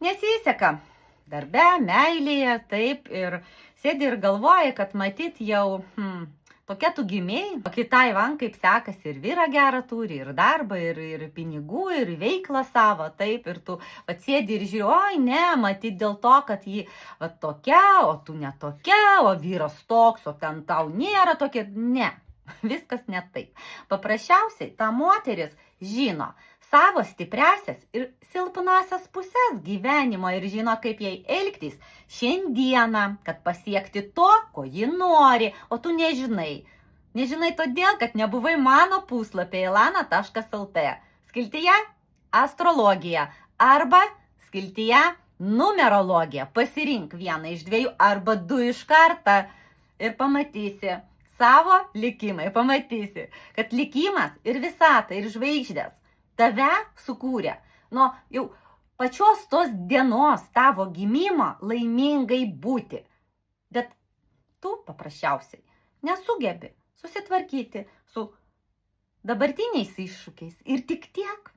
nesiseka darbe, meilėje, taip, ir sėdi ir galvoji, kad matyt jau tokia tu gimėjai, o kitai van kaip sekasi, ir vyrą gerą turi, ir darbą, ir pinigų, ir veiklą savo, taip, ir tu atsėdi ir žiūri, oi ne, matyt dėl to, kad ji tokia, o tu ne tokia, o vyras toks, o ten tau nėra tokia, ne, viskas ne taip. Paprasčiausiai ta moteris žino savo stipriasias ir silpnasias pusės gyvenimo ir žino, kaip jai elgtis šiandieną, kad pasiekti to, ko ji nori, o tu nežinai. Nežinai todėl, kad nebuvai mano puslapyje ilana.lt. Skiltyje astrologija arba skiltyje numerologija. Pasirink vieną iš dviejų arba du iš kartą ir pamatysi savo likimą. Ir pamatysi, kad likimas ir visata ir žvaigždės tave sukūrė nuo jau pačios tos dienos tavo gimimo laimingai būti. Bet tu paprasčiausiai nesugebi susitvarkyti su dabartiniais iššūkiais ir tik tiek.